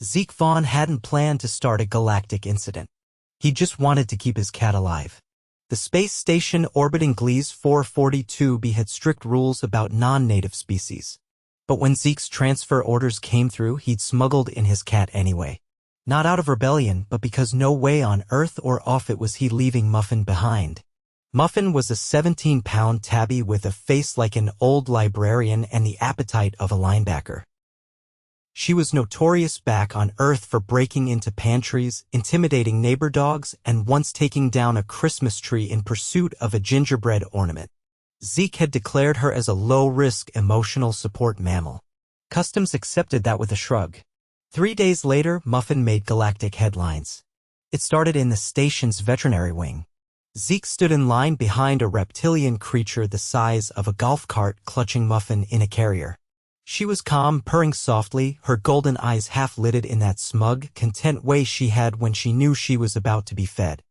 Zeke Vaughn hadn't planned to start a galactic incident. He just wanted to keep his cat alive. The space station orbiting Gliese 442b had strict rules about non-native species. But when Zeke's transfer orders came through, he'd smuggled in his cat anyway. Not out of rebellion, but because no way on Earth or off it was he leaving Muffin behind. Muffin was a 17-pound tabby with a face like an old librarian and the appetite of a linebacker. She was notorious back on Earth for breaking into pantries, intimidating neighbor dogs, and once taking down a Christmas tree in pursuit of a gingerbread ornament. Zeke had declared her as a low-risk emotional support mammal. Customs accepted that with a shrug. 3 days later, Muffin made galactic headlines. It started in the station's veterinary wing. Zeke stood in line behind a reptilian creature the size of a golf cart clutching Muffin in a carrier. She was calm, purring softly, her golden eyes half-lidded in that smug, content way she had when she knew she was about to be fed.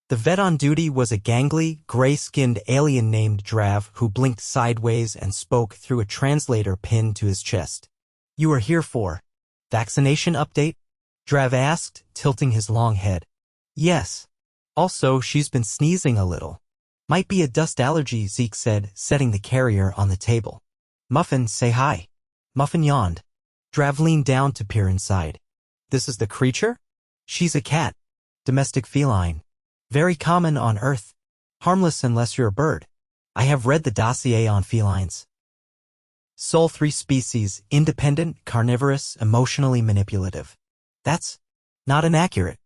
The vet on duty was a gangly, gray-skinned alien named Drav who blinked sideways and spoke through a translator pinned to his chest. "You are here for vaccination update?" Drav asked, tilting his long head. "Yes. Also, she's been sneezing a little." "Might be a dust allergy," Zeke said, setting the carrier on the table. "Muffin, say hi." Muffin yawned. Drav leaned down to peer inside. "This is the creature?" "She's a cat. Domestic feline. Very common on Earth. Harmless unless you're a bird. I have read the dossier on felines. Sole 3 species, independent, carnivorous, emotionally manipulative." "That's not inaccurate."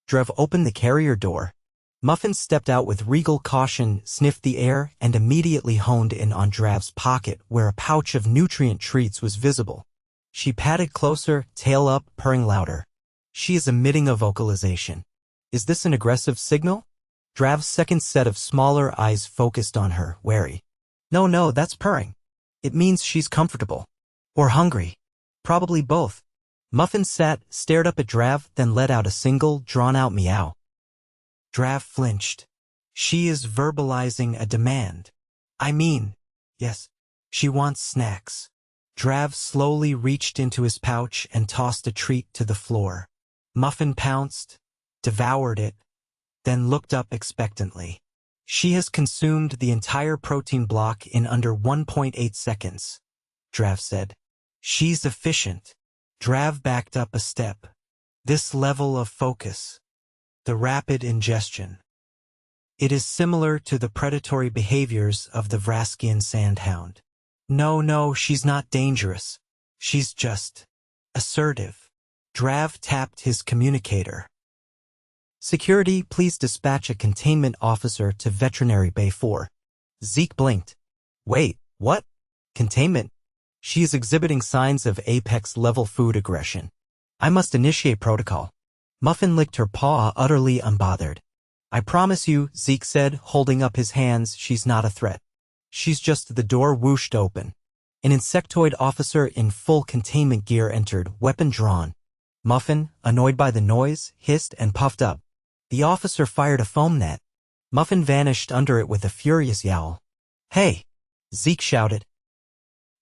Drav opened the carrier door. Muffin stepped out with regal caution, sniffed the air, and immediately honed in on Drav's pocket where a pouch of nutrient treats was visible. She patted closer, tail up, purring louder. "She is emitting a vocalization. Is this an aggressive signal?" Drav's second set of smaller eyes focused on her, wary. No, that's purring. It means she's comfortable. Or hungry. Probably both." Muffin sat, stared up at Drav, then let out a single, drawn-out meow. Drav flinched. "She is verbalizing a demand. I mean, yes, she wants snacks." Drav slowly reached into his pouch and tossed a treat to the floor. Muffin pounced, devoured it, then looked up expectantly. "She has consumed the entire protein block in under 1.8 seconds, Drav said. "She's efficient." Drav backed up a step. "This level of focus. The rapid ingestion. It is similar to the predatory behaviors of the Vraskian sandhound." No, she's not dangerous. She's just assertive." Drav tapped his communicator. "Security, please dispatch a containment officer to Veterinary Bay 4. Zeke blinked. "Wait, what? Containment? She is exhibiting signs of apex-level food aggression. I must initiate protocol." Muffin licked her paw, utterly unbothered. "I promise you," Zeke said, holding up his hands, "she's not a threat." "She's just..." The door whooshed open. An insectoid officer in full containment gear entered, weapon drawn. Muffin, annoyed by the noise, hissed and puffed up. The officer fired a foam net. Muffin vanished under it with a furious yowl. "Hey!" Zeke shouted.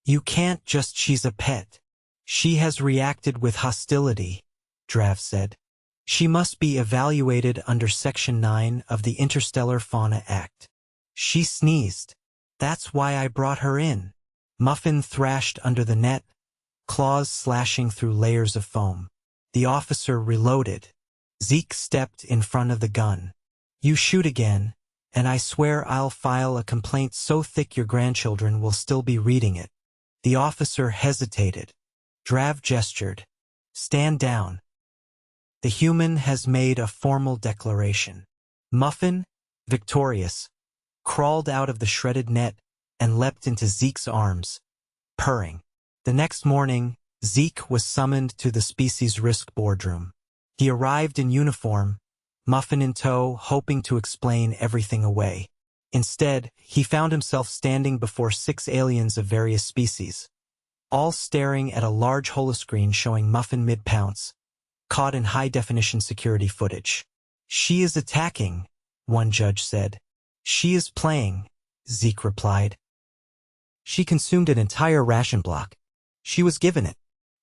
"You can't just... She's a pet. She has reacted with hostility," Drav said. "She must be evaluated under Section 9 of the Interstellar Fauna Act. She sneezed. That's why I brought her in." Muffin thrashed under the net, claws slashing through layers of foam. The officer reloaded. Zeke stepped in front of the gun. "You shoot again, and I swear I'll file a complaint so thick your grandchildren will still be reading it." The officer hesitated. Drav gestured. "Stand down. The human has made a formal declaration." Muffin, victorious, crawled out of the shredded net and leapt into Zeke's arms, purring. The next morning, Zeke was summoned to the species risk boardroom. He arrived in uniform, Muffin in tow, hoping to explain everything away. Instead, he found himself standing before 6 aliens of various species, all staring at a large holoscreen showing Muffin mid-pounce, caught in high-definition security footage. "She is attacking," one judge said. "She is playing," Zeke replied. "She consumed an entire ration block. She was given it.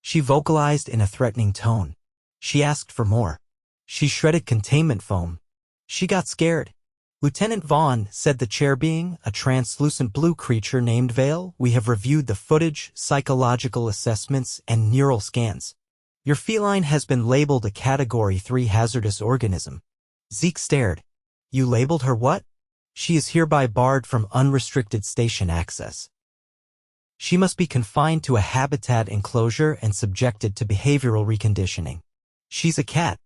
She vocalized in a threatening tone. She asked for more. She shredded containment foam. She got scared. Lieutenant Vaughn said, the chair being a translucent blue creature named Vale. We have reviewed the footage, psychological assessments, and neural scans. Your feline has been labeled a Category 3 hazardous organism. Zeke stared. You labeled her what? She is hereby barred from unrestricted station access. She must be confined to a habitat enclosure and subjected to behavioral reconditioning. She's a cat.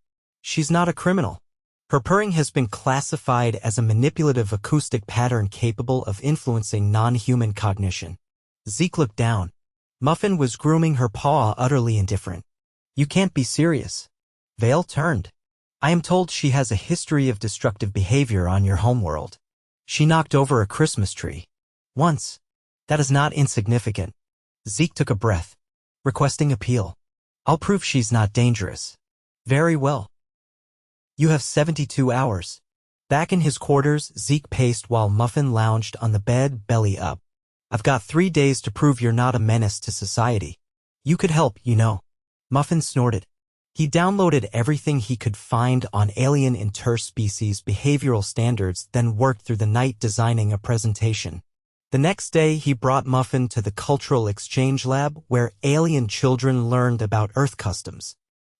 She's not a criminal. Her purring has been classified as a manipulative acoustic pattern capable of influencing non-human cognition. Zeke looked down. Muffin was grooming her paw, utterly indifferent. You can't be serious. Vale turned. I am told she has a history of destructive behavior on your homeworld. She knocked over a Christmas tree. Once. That is not insignificant. Zeke took a breath, requesting appeal. I'll prove she's not dangerous. Very well. You have 72 hours. Back in his quarters, Zeke paced while Muffin lounged on the bed, belly up. I've got 3 days to prove you're not a menace to society. You could help, you know. Muffin snorted. He downloaded everything he could find on alien interspecies behavioral standards, then worked through the night designing a presentation. The next day, he brought Muffin to the Cultural Exchange Lab, where alien children learned about Earth customs.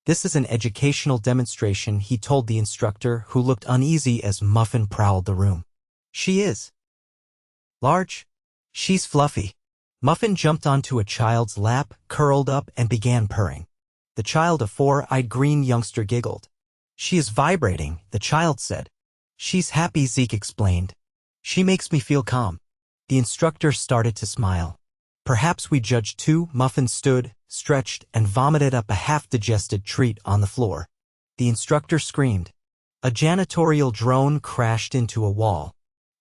This is an educational demonstration, he told the instructor, who looked uneasy as Muffin prowled the room. She is large. She's fluffy. Muffin jumped onto a child's lap, curled up, and began purring. The child, a 4-eyed green youngster, giggled. She is vibrating, the child said. She's happy, Zeke explained. She makes me feel calm. The instructor started to smile. Perhaps we judge too. Muffin stood, stretched, and vomited up a half-digested treat on the floor. The instructor screamed. A janitorial drone crashed into a wall.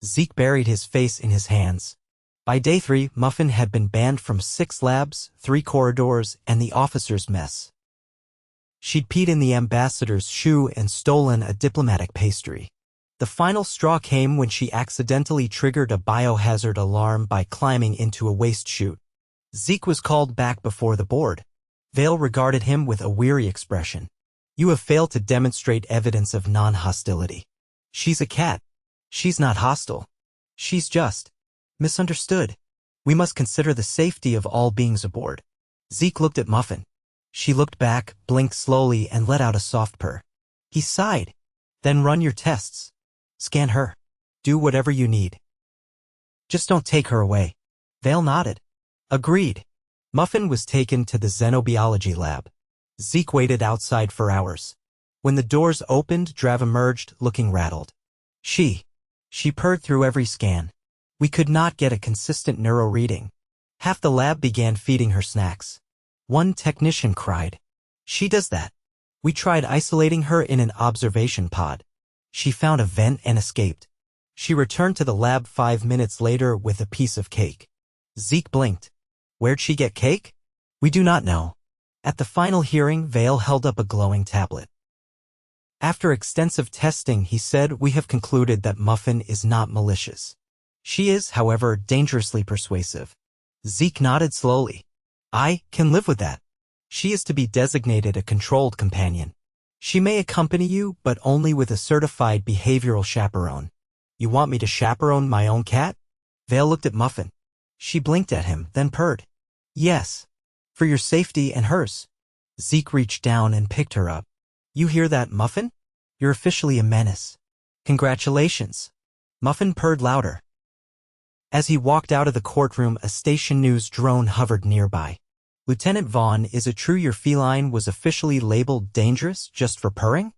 Zeke buried his face in his hands. By day 3, Muffin had been banned from 6 labs, 3 corridors, and the officer's mess. She'd peed in the ambassador's shoe and stolen a diplomatic pastry. The final straw came when she accidentally triggered a biohazard alarm by climbing into a waste chute. Zeke was called back before the board. Vale regarded him with a weary expression. You have failed to demonstrate evidence of non-hostility. She's a cat. She's not hostile. She's just misunderstood. We must consider the safety of all beings aboard. Zeke looked at Muffin. She looked back, blinked slowly, and let out a soft purr. He sighed. Then run your tests. Scan her. Do whatever you need. Just don't take her away. Vale nodded. Agreed. Muffin was taken to the xenobiology lab. Zeke waited outside for hours. When the doors opened, Drav emerged, looking rattled. She purred through every scan. We could not get a consistent neuro reading. Half the lab began feeding her snacks. One technician cried. She does that. We tried isolating her in an observation pod. She found a vent and escaped. She returned to the lab 5 minutes later with a piece of cake. Zeke blinked. Where'd she get cake? We do not know. At the final hearing, Vale held up a glowing tablet. After extensive testing, he said, we have concluded that Muffin is not malicious. She is, however, dangerously persuasive. Zeke nodded slowly. I can live with that. She is to be designated a controlled companion. She may accompany you, but only with a certified behavioral chaperone. You want me to chaperone my own cat? Vale looked at Muffin. She blinked at him, then purred. Yes. For your safety and hers. Zeke reached down and picked her up. You hear that, Muffin? You're officially a menace. Congratulations. Muffin purred louder. As he walked out of the courtroom, a station news drone hovered nearby. Lieutenant Vaughn, is it true your feline was officially labeled dangerous just for purring?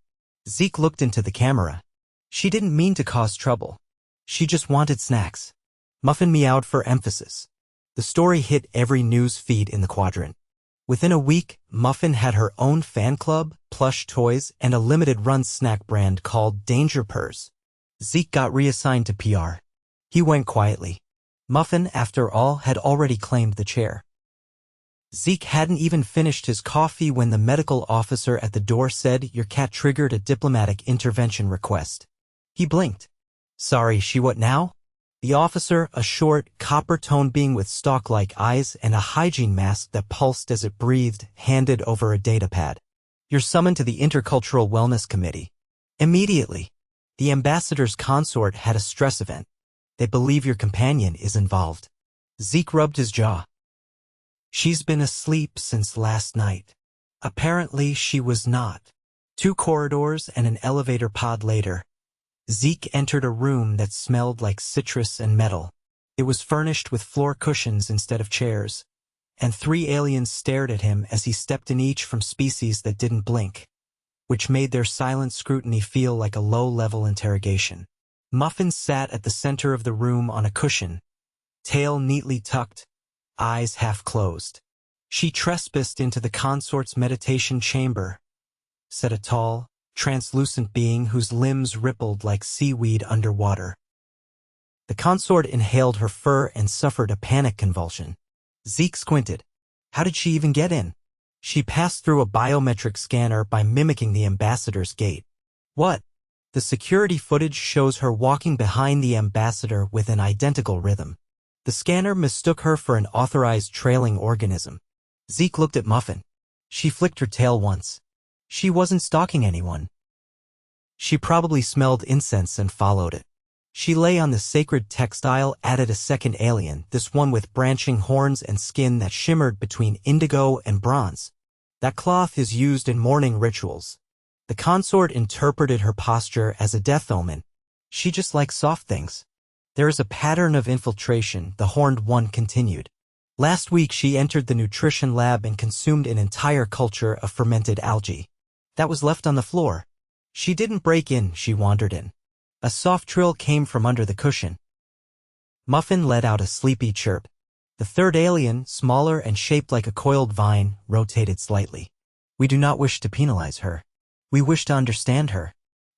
Zeke looked into the camera. She didn't mean to cause trouble. She just wanted snacks. Muffin meowed for emphasis. The story hit every news feed in the quadrant. Within a week, Muffin had her own fan club, plush toys, and a limited-run snack brand called Danger Purrs. Zeke got reassigned to PR. He went quietly. Muffin, after all, had already claimed the chair. Zeke hadn't even finished his coffee when the medical officer at the door said, your cat triggered a diplomatic intervention request. He blinked. Sorry, she what now? The officer, a short, copper-toned being with stalk-like eyes and a hygiene mask that pulsed as it breathed, handed over a datapad. You're summoned to the Intercultural Wellness Committee. Immediately. The ambassador's consort had a stress event. They believe your companion is involved. Zeke rubbed his jaw. She's been asleep since last night. Apparently she was not. 2 corridors and an elevator pod later, Zeke entered a room that smelled like citrus and metal. It was furnished with floor cushions instead of chairs, and 3 aliens stared at him as he stepped in, each from species that didn't blink, which made their silent scrutiny feel like a low-level interrogation. Muffin sat at the center of the room on a cushion, tail neatly tucked, eyes half closed. She trespassed into the consort's meditation chamber, said a tall, translucent being whose limbs rippled like seaweed underwater. The consort inhaled her fur and suffered a panic convulsion. Zeke squinted. How did she even get in? She passed through a biometric scanner by mimicking the ambassador's gait. What? The security footage shows her walking behind the ambassador with an identical rhythm. The scanner mistook her for an authorized trailing organism. Zeke looked at Muffin. She flicked her tail once. She wasn't stalking anyone. She probably smelled incense and followed it. She lay on the sacred textile, added a second alien, this one with branching horns and skin that shimmered between indigo and bronze. That cloth is used in mourning rituals. The consort interpreted her posture as a death omen. She just likes soft things. There is a pattern of infiltration, the horned one continued. Last week she entered the nutrition lab and consumed an entire culture of fermented algae. That was left on the floor. She didn't break in, she wandered in. A soft trill came from under the cushion. Muffin let out a sleepy chirp. The third alien, smaller and shaped like a coiled vine, rotated slightly. We do not wish to penalize her. We wish to understand her.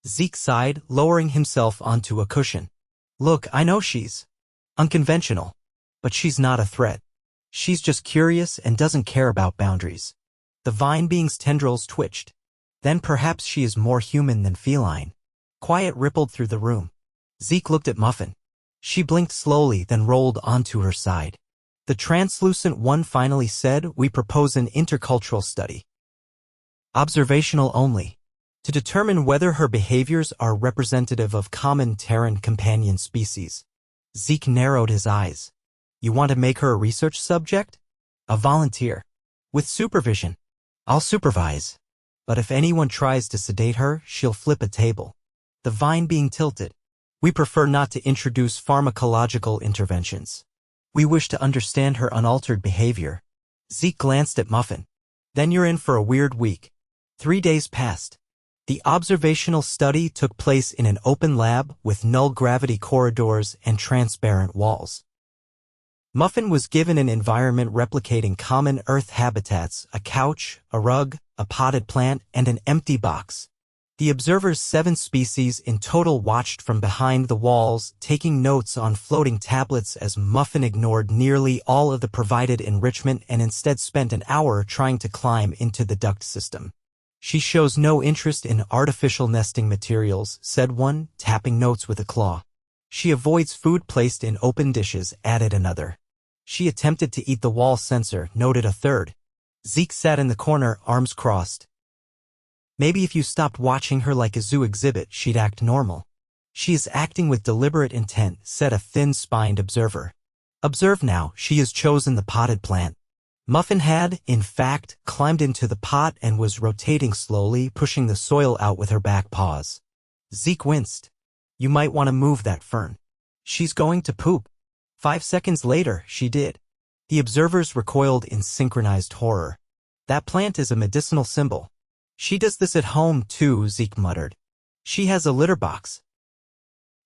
Zeke sighed, lowering himself onto a cushion. Look, I know she's unconventional, but she's not a threat. She's just curious and doesn't care about boundaries. The vine being's tendrils twitched. Then perhaps she is more human than feline. Quiet rippled through the room. Zeke looked at Muffin. She blinked slowly, then rolled onto her side. The translucent one finally said, we propose an intercultural study. Observational only. To determine whether her behaviors are representative of common Terran companion species. Zeke narrowed his eyes. You want to make her a research subject? A volunteer. With supervision. I'll supervise. But if anyone tries to sedate her, she'll flip a table. The vine being tilted. We prefer not to introduce pharmacological interventions. We wish to understand her unaltered behavior. Zeke glanced at Muffin. Then you're in for a weird week. 3 days passed. The observational study took place in an open lab with null-gravity corridors and transparent walls. Muffin was given an environment replicating common Earth habitats, a couch, a rug, a potted plant, and an empty box. The observers, 7 species in total, watched from behind the walls, taking notes on floating tablets as Muffin ignored nearly all of the provided enrichment and instead spent an hour trying to climb into the duct system. She shows no interest in artificial nesting materials, said one, tapping notes with a claw. She avoids food placed in open dishes, added another. She attempted to eat the wall sensor, noted a third. Zeke sat in the corner, arms crossed. Maybe if you stopped watching her like a zoo exhibit, she'd act normal. She is acting with deliberate intent, said a thin-spined observer. Observe now, she has chosen the potted plant. Muffin had, in fact, climbed into the pot and was rotating slowly, pushing the soil out with her back paws. Zeke winced. You might want to move that fern. She's going to poop. 5 seconds later, she did. The observers recoiled in synchronized horror. That plant is a medicinal symbol. She does this at home too, Zeke muttered. She has a litter box.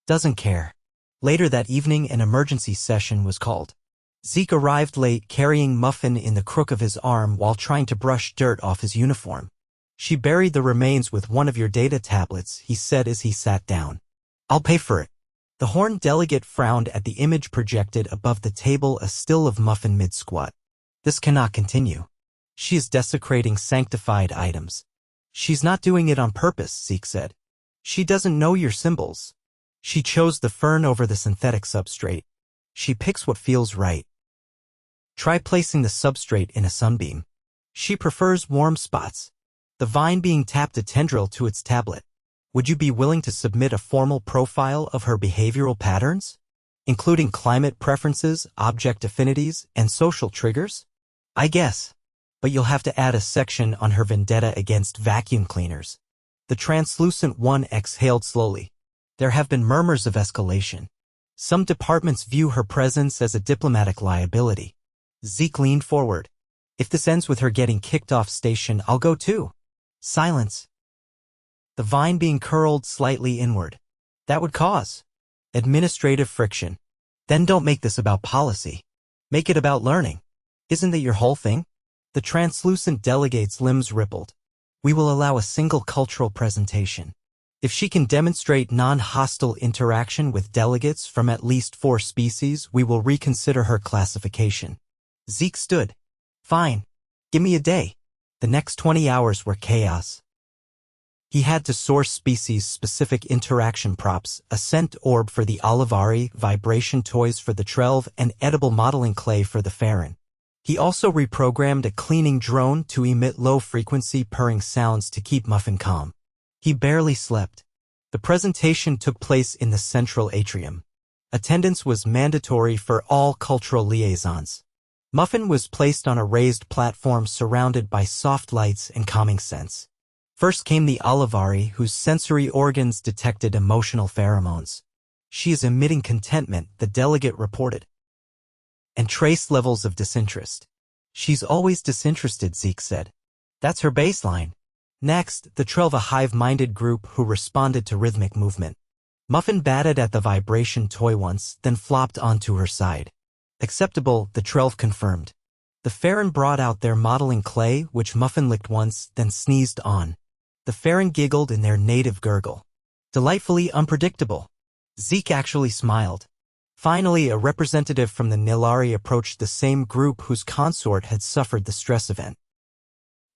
Doesn't care. Later that evening, an emergency session was called. Zeke arrived late, carrying Muffin in the crook of his arm while trying to brush dirt off his uniform. She buried the remains with one of your data tablets, he said as he sat down. I'll pay for it. The horned delegate frowned at the image projected above the table, a still of Muffin mid-squat. This cannot continue. She is desecrating sanctified items. She's not doing it on purpose, Zeke said. She doesn't know your symbols. She chose the fern over the synthetic substrate. She picks what feels right. Try placing the substrate in a sunbeam. She prefers warm spots. The vine being tapped a tendril to its tablet. Would you be willing to submit a formal profile of her behavioral patterns, including climate preferences, object affinities, and social triggers? I guess. But you'll have to add a section on her vendetta against vacuum cleaners. The translucent one exhaled slowly. There have been murmurs of escalation. Some departments view her presence as a diplomatic liability. Zeke leaned forward. If this ends with her getting kicked off station, I'll go too. Silence. The vine being curled slightly inward. That would cause administrative friction. Then don't make this about policy. Make it about learning. Isn't that your whole thing? The translucent delegate's limbs rippled. We will allow a single cultural presentation. If she can demonstrate non-hostile interaction with delegates from at least 4 species, we will reconsider her classification. Zeke stood. Fine. Give me a day. The next 20 hours were chaos. He had to source species-specific interaction props, a scent orb for the Olivari, vibration toys for the Trelv, and edible modeling clay for the Feline. He also reprogrammed a cleaning drone to emit low-frequency purring sounds to keep Muffin calm. He barely slept. The presentation took place in the central atrium. Attendance was mandatory for all cultural liaisons. Muffin was placed on a raised platform surrounded by soft lights and calming scents. First came the Olivari, whose sensory organs detected emotional pheromones. She is emitting contentment, the delegate reported, and trace levels of disinterest. She's always disinterested, Zeke said. That's her baseline. Next, the Trelv, a hive-minded group who responded to rhythmic movement. Muffin batted at the vibration toy once, then flopped onto her side. Acceptable, the Trelv confirmed. The Feline brought out their modeling clay, which Muffin licked once, then sneezed on. The Feline giggled in their native gurgle. Delightfully unpredictable. Zeke actually smiled. Finally, a representative from the Nilari approached the same group whose consort had suffered the stress event.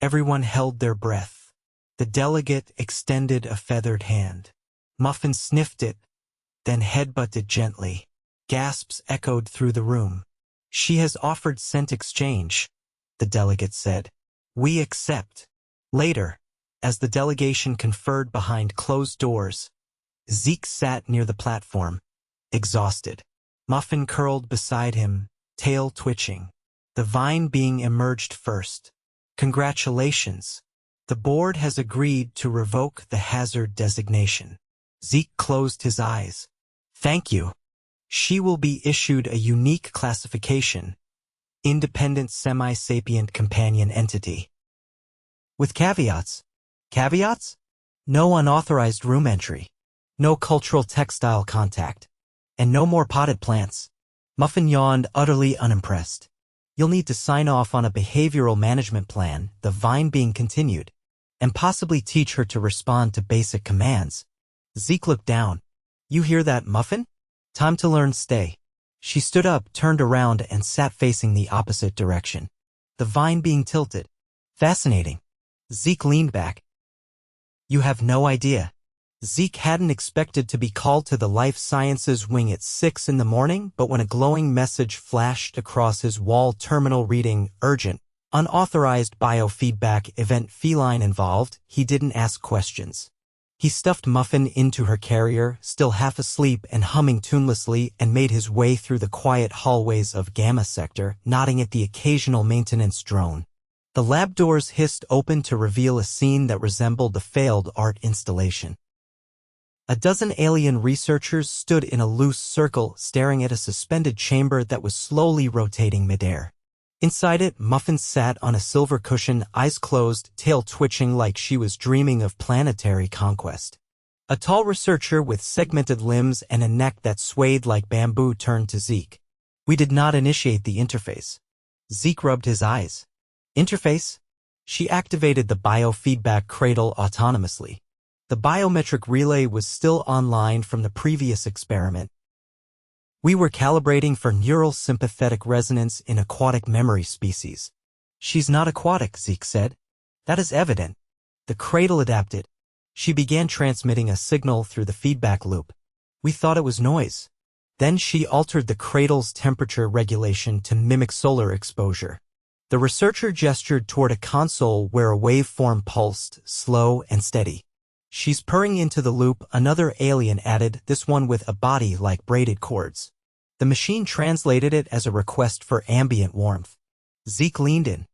Everyone held their breath. The delegate extended a feathered hand. Muffin sniffed it, then headbutted gently. Gasps echoed through the room. She has offered scent exchange, the delegate said. We accept. Later, as the delegation conferred behind closed doors, Zeke sat near the platform, exhausted. Muffin curled beside him, tail twitching. The vine being emerged first. Congratulations. The board has agreed to revoke the hazard designation. Zeke closed his eyes. Thank you. She will be issued a unique classification, independent semi-sapient companion entity. With caveats. Caveats? No unauthorized room entry. No cultural textile contact. And no more potted plants. Muffin yawned, utterly unimpressed. You'll need to sign off on a behavioral management plan, the vine being continued, and possibly teach her to respond to basic commands. Zeke looked down. You hear that, Muffin? Time to learn, stay. She stood up, turned around, and sat facing the opposite direction. The vine being tilted. Fascinating. Zeke leaned back. You have no idea. Zeke hadn't expected to be called to the life sciences wing at 6 in the morning, but when a glowing message flashed across his wall terminal reading, urgent, unauthorized biofeedback event feline involved, he didn't ask questions. He stuffed Muffin into her carrier, still half asleep and humming tunelessly, and made his way through the quiet hallways of Gamma Sector, nodding at the occasional maintenance drone. The lab doors hissed open to reveal a scene that resembled the failed art installation. A dozen alien researchers stood in a loose circle, staring at a suspended chamber that was slowly rotating midair. Inside it, Muffin sat on a silver cushion, eyes closed, tail twitching like she was dreaming of planetary conquest. A tall researcher with segmented limbs and a neck that swayed like bamboo turned to Zeke. We did not initiate the interface. Zeke rubbed his eyes. Interface? She activated the biofeedback cradle autonomously. The biometric relay was still online from the previous experiment. We were calibrating for neural sympathetic resonance in aquatic memory species. She's not aquatic, Zeke said. That is evident. The cradle adapted. She began transmitting a signal through the feedback loop. We thought it was noise. Then she altered the cradle's temperature regulation to mimic solar exposure. The researcher gestured toward a console where a waveform pulsed, slow and steady. She's purring into the loop, another alien added, this one with a body like braided cords. The machine translated it as a request for ambient warmth. Zeke leaned in.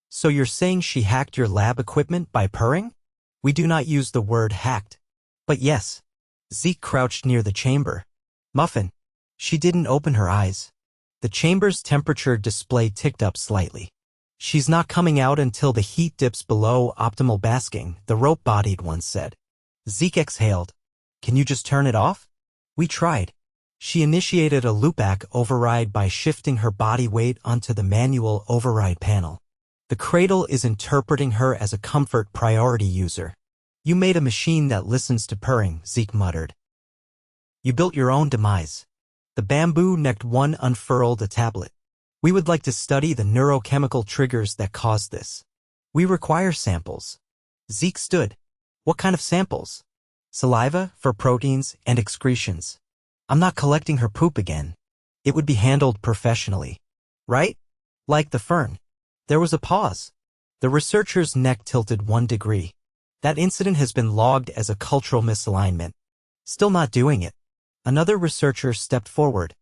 So you're saying she hacked your lab equipment by purring? We do not use the word hacked. But yes. Zeke crouched near the chamber. Muffin. She didn't open her eyes. The chamber's temperature display ticked up slightly. She's not coming out until the heat dips below optimal basking, the rope-bodied one said. Zeke exhaled. Can you just turn it off? We tried. She initiated a loopback override by shifting her body weight onto the manual override panel. The cradle is interpreting her as a comfort priority user. You made a machine that listens to purring, Zeke muttered. You built your own demise. The bamboo-necked one unfurled a tablet. We would like to study the neurochemical triggers that cause this. We require samples. Zeke stood. What kind of samples? Saliva, for proteins, and excretions. I'm not collecting her poop again. It would be handled professionally. Right? Like the fern. There was a pause. The researcher's neck tilted 1 degree. That incident has been logged as a cultural misalignment. Still not doing it. Another researcher stepped forward.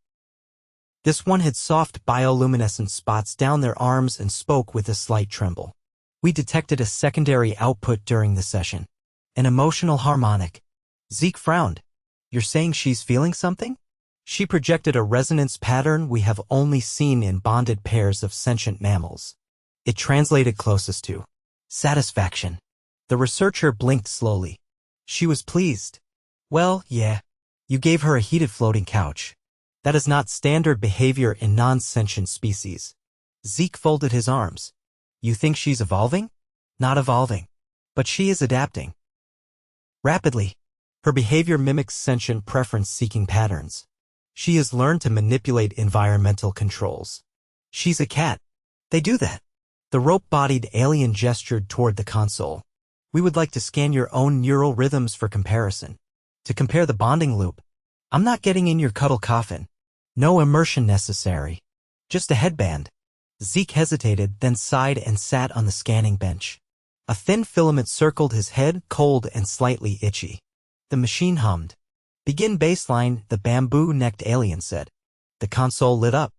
This one had soft bioluminescent spots down their arms and spoke with a slight tremble. We detected a secondary output during the session. An emotional harmonic. Zeke frowned. You're saying she's feeling something? She projected a resonance pattern we have only seen in bonded pairs of sentient mammals. It translated closest to satisfaction. The researcher blinked slowly. She was pleased. Well, yeah. You gave her a heated floating couch. That is not standard behavior in non-sentient species. Zeke folded his arms. You think she's evolving? Not evolving. But she is adapting. Rapidly. Her behavior mimics sentient preference-seeking patterns. She has learned to manipulate environmental controls. She's a cat. They do that. The rope-bodied alien gestured toward the console. We would like to scan your own neural rhythms for comparison. To compare the bonding loop. I'm not getting in your cuddle coffin. No immersion necessary. Just a headband. Zeke hesitated, then sighed and sat on the scanning bench. A thin filament circled his head, cold and slightly itchy. The machine hummed. Begin baseline, the bamboo-necked alien said. The console lit up.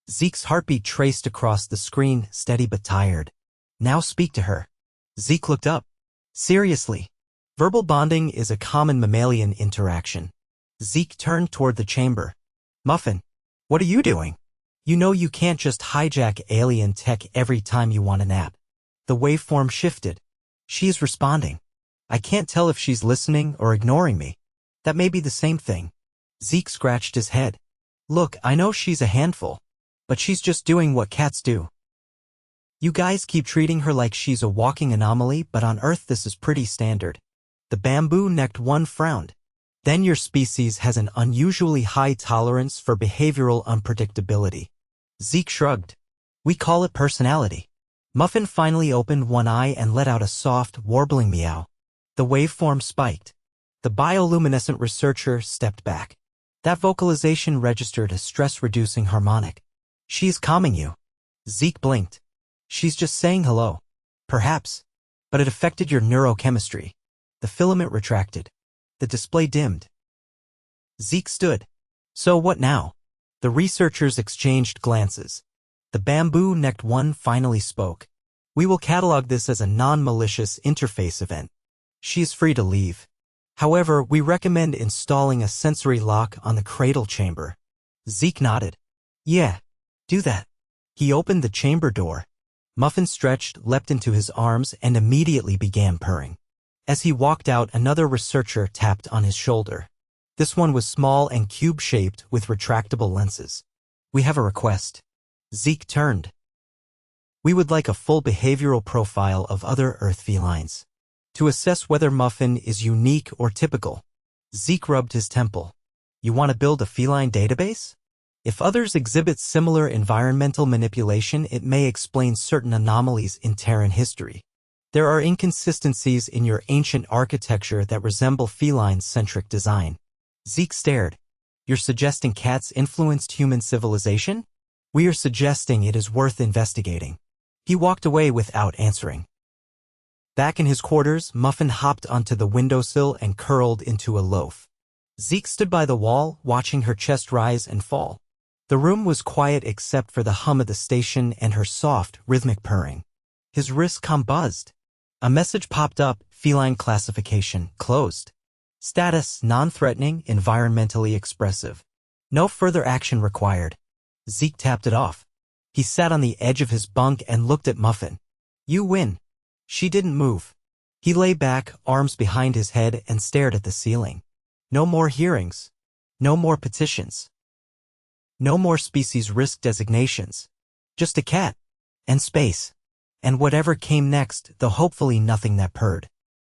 Zeke's heartbeat traced across the screen, steady but tired. Now speak to her. Zeke looked up. Seriously. Verbal bonding is a common mammalian interaction. Zeke turned toward the chamber. Muffin, what are you doing? You know you can't just hijack alien tech every time you want a nap. The waveform shifted. She is responding. I can't tell if she's listening or ignoring me. That may be the same thing. Zeke scratched his head. Look, I know she's a handful. But she's just doing what cats do. You guys keep treating her like she's a walking anomaly, but on Earth this is pretty standard. The bamboo-necked one frowned. Then your species has an unusually high tolerance for behavioral unpredictability. Zeke shrugged. We call it personality. Muffin finally opened one eye and let out a soft, warbling meow. The waveform spiked. The bioluminescent researcher stepped back. That vocalization registered a stress-reducing harmonic. She's calming you. Zeke blinked. She's just saying hello. Perhaps. But it affected your neurochemistry. The filament retracted. The display dimmed. Zeke stood. So what now? The researchers exchanged glances. The bamboo-necked one finally spoke. We will catalog this as a non-malicious interface event. She is free to leave. However, we recommend installing a sensory lock on the cradle chamber. Zeke nodded. Yeah, do that. He opened the chamber door. Muffin stretched, leapt into his arms, and immediately began purring. As he walked out, another researcher tapped on his shoulder. This one was small and cube-shaped with retractable lenses. We have a request. Zeke turned. We would like a full behavioral profile of other Earth felines. To assess whether Muffin is unique or typical. Zeke rubbed his temple. You want to build a feline database? If others exhibit similar environmental manipulation, it may explain certain anomalies in Terran history. There are inconsistencies in your ancient architecture that resemble feline-centric design. Zeke stared. You're suggesting cats influenced human civilization? We are suggesting it is worth investigating. He walked away without answering. Back in his quarters, Muffin hopped onto the windowsill and curled into a loaf. Zeke stood by the wall, watching her chest rise and fall. The room was quiet except for the hum of the station and her soft, rhythmic purring. His wrist buzzed. A message popped up, feline classification, closed. Status, non-threatening, environmentally expressive. No further action required. Zeke tapped it off. He sat on the edge of his bunk and looked at Muffin. You win. She didn't move. He lay back, arms behind his head, and stared at the ceiling. No more hearings. No more petitions. No more species risk designations. Just a cat. And space. And whatever came next, though hopefully nothing that purred.